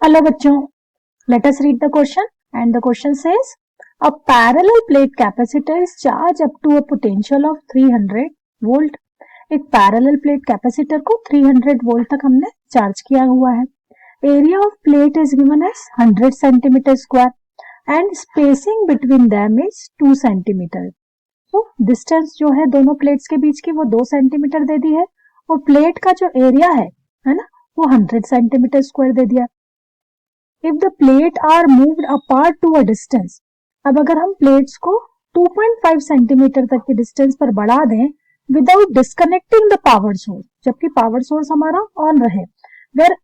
Hello bachchon, let us read the question and the question says a parallel plate capacitor is charged up to a potential of 300 volt. एक parallel plate capacitor को 300 volt तक हमने charge किया हुआ है. Area of plate is given as 100 centimetre square and spacing between them is 2 centimetre. तो distance जो है दोनों प्लेट्स के बीच की वो 2 सेंटीमीटर दे दी है और प्लेट का जो एरिया है ना, वो 100 सेंटीमीटर स्क्वायर दे दिया. If the plate are moved apart to a distance, अब अगर हम प्लेट्स को 2.5 सेंटीमीटर तक के डिस्टेंस पर बढ़ा दें without disconnecting the power source, जबकि पावर सोर्स हमारा ऑन रहे, वेयर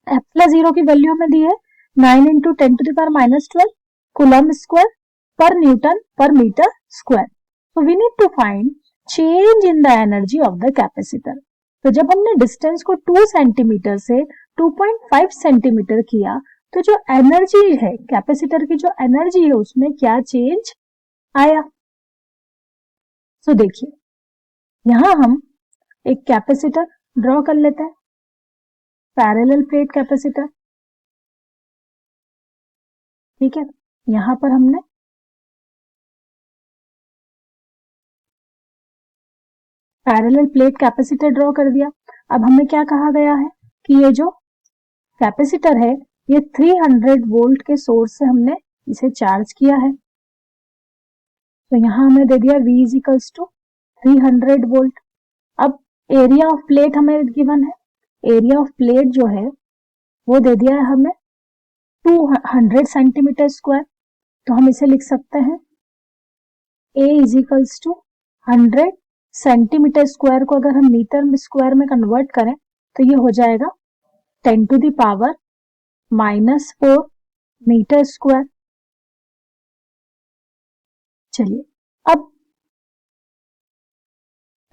एप्सिलॉन 0 की वैल्यू हमें दी है 9 into 10 to the power -12 coulomb square per newton per metre square. So we need to find change in the energy of the capacitor. तो जब हमने distance को 2 सेंटीमीटर से 2.5 सेंटीमीटर किया तो जो एनर्जी है कैपेसिटर की, जो एनर्जी है उसमें क्या चेंज आया. सो देखिए यहां हम एक कैपेसिटर ड्रॉ कर लेते हैं, पैरेलल प्लेट कैपेसिटर. ठीक है, यहां पर हमने पैरेलल प्लेट कैपेसिटर ड्रॉ कर दिया. अब हमें क्या कहा गया है कि ये जो कैपेसिटर है ये 300 वोल्ट के सोर्स से हमने इसे चार्ज किया है. तो यहां हमें दे दिया V is equals to 300 volt. अब एरिया ऑफ प्लेट हमें गिवन है, एरिया ऑफ प्लेट जो है वो दे दिया है हमें 200 सेंटीमीटर स्क्वायर. तो हम इसे लिख सकते हैं A is equals to 100 centimetre square को अगर हम मीटर में स्क्वायर में कन्वर्ट करें तो ये हो जाएगा 10 to the power -4 metre square. चलिए अब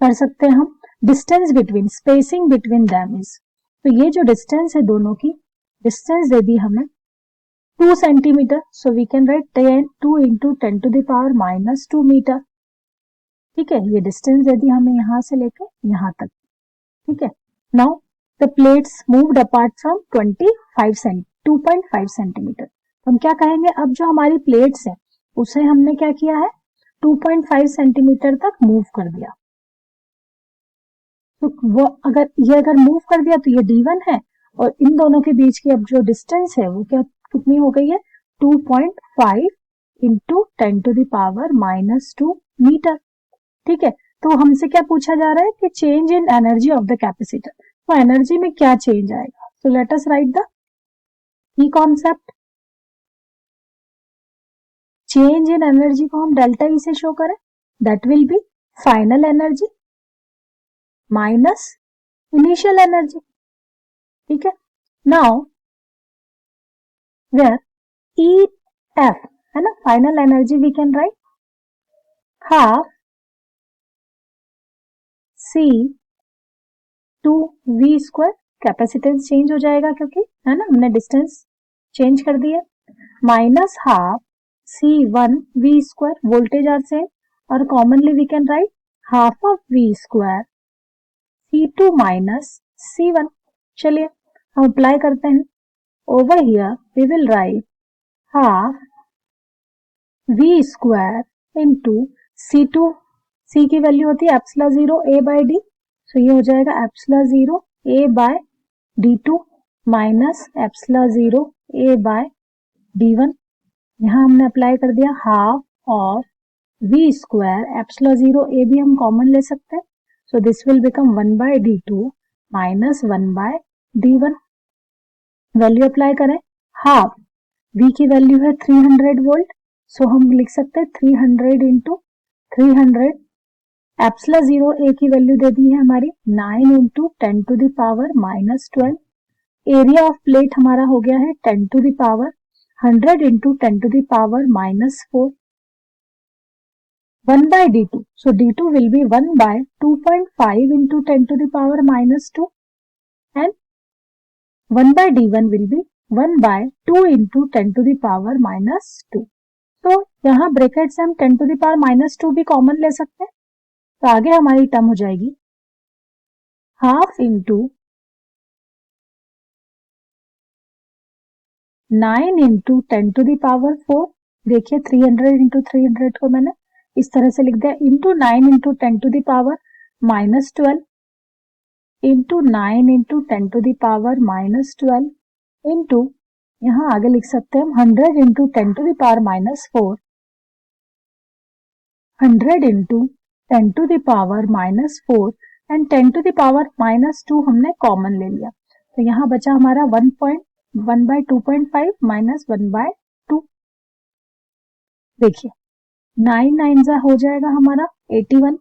कर सकते हैं हम distance between, spacing between them is. तो ये जो डिस्टेंस है दोनों की, डिस्टेंस दे दी हमें 2 centimetre. So we can write 2 into 10 to the power -2 metre. ठीक है, ये डिस्टेंस दे दी हमें यहां से लेकर यहां तक. ठीक है, now the plates moved apart from 2.5 centimetre. हम क्या कहेंगे, अब जो हमारी प्लेट्स है उसे हमने क्या किया है 2.5 सेंटीमीटर तक मूव कर दिया. तो वो अगर मूव कर दिया तो ये D1 है और इन दोनों के बीच की अब जो डिस्टेंस है वो क्या कितनी हो गई है 2.5 into 10 to the power -2 metre. ठीक है, तो हमसे क्या पूछा जा रहा है कि change in energy of the capacitor. तो एनर्जी में क्या चेंज आएगा. So let us write the key concept. Change in energy को हम डेल्टा ई से शो करें, that will be final energy minus initial energy. ठीक है, नाउ वेयर ई एफ है ना, final energy we can write half C two V square. Capacitance change हो जाएगा क्योंकि है ना हमने डिस्टेंस चेंज कर दिया, minus half C1 V square, voltage are same और commonly we can write half of V square C2 minus C1. चलिए हम अप्लाई करते हैं. Over here we will write half V square into C2, C की value होती है epsilon 0 A by D. So ये हो जाएगा epsilon 0 A by D2 minus epsilon 0 A by D1. यहां हमने अप्लाई कर दिया half of V square, epsilon 0 A भी हम कॉमन ले सकते हैं. So this will become 1 by D2 minus 1 by D1. Value apply करें, हाफ V की वैल्यू है 300 वोल्ट. सो हम लिख सकते हैं 300 इंटू 300. एप्सिलॉन 0 A की वैल्यू दे दी है हमारी 9 into 10 to the power -12. Area of plate हमारा हो गया है 10 to the power 100 into 10 to the power -4. 1 by D2. So D2 will be 1 by 2.5 into 10 to the power -2 and 1 by D1 will be 1 by 2 into 10 to the power -2. तो यहाँ bracket से हम 10 to the power -2 भी common ले सकते हैं. तो आगे हमारी टर्म हो जाएगी half into 9 into 10 to the power 4, देखिए 300 इंटू 300 को मैंने इस तरह से लिख दिया, into 9 into 10 to the power minus 12 into 9 into 10 to the power minus 12 into, यहाँ आगे लिख सकते हैं हम 100 into 10 to the power minus 4, 100 into 10 to the power minus 4 and 10 to the power minus 2 हमने कॉमन ले लिया, तो यहाँ बचा हमारा 1 बाय 2.5 माइनस 1 बाय 2। देखिए 9 9 जा हो जाएगा हमारा 81,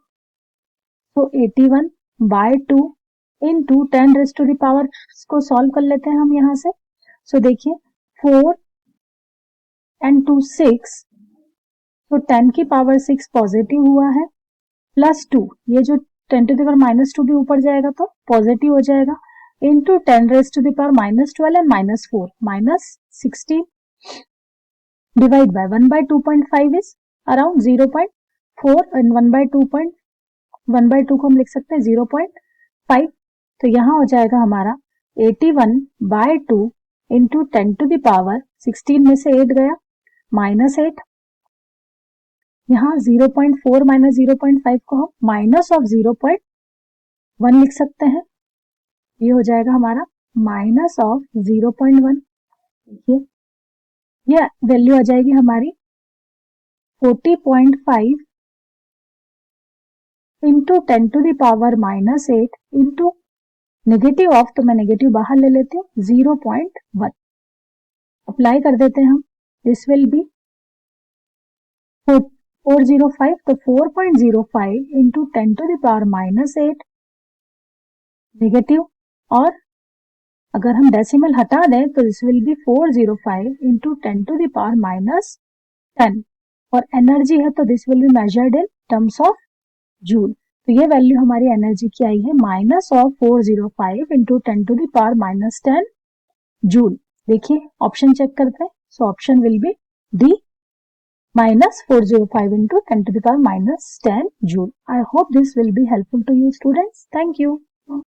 तो 81 by 2 into 10 raise to the power को सॉल्व कर लेते हैं हम यहाँ से। सो देखिए 4 एंड 2 6, तो 10 की पावर 6 पॉजिटिव हुआ है, प्लस 2, ये जो 10 टू द पावर माइनस 2 भी ऊपर जाएगा तो पॉजिटिव हो जाएगा, into 10 raise to the power minus 12 and minus 4 minus 16 divide by 1 by 2.5 is around 0.4 and 1 by 2 को हम लिख सकते हैं 0.5, तो यहाँ हो जाएगा हमारा 81 by 2 into 10 to the power 16 में से 8 गया माइनस 8, यहाँ 0.4 माइनस 0.5 को हम माइनस ऑफ 0.1 लिख सकते हैं, ये हो जाएगा हमारा माइनस ऑफ 0.1। देखिए ये वैल्यू आ जाएगी हमारी 40.5 into 10 to the power minus 8 into negative of, तो मैं नेगेटिव बाहर ले लेती हूँ, 0.1 अप्लाई कर देते हैं हम, दिस विल बी 405, तो 4.05 into 10 to the power minus 8 negative, और अगर हम डेसिमल हटा दें तो this will be 405 into 10 to the power minus 10, और एनर्जी है तो this will be measured in terms of joule, तो ये वैल्यू हमारी एनर्जी की आई है minus of 405 into 10 to the power minus 10 joule. देखिए ऑप्शन चेक करते हैं, so option will B D minus 405 into 10 to the power minus 10 joule. I hope this will be helpful to you students. Thank you.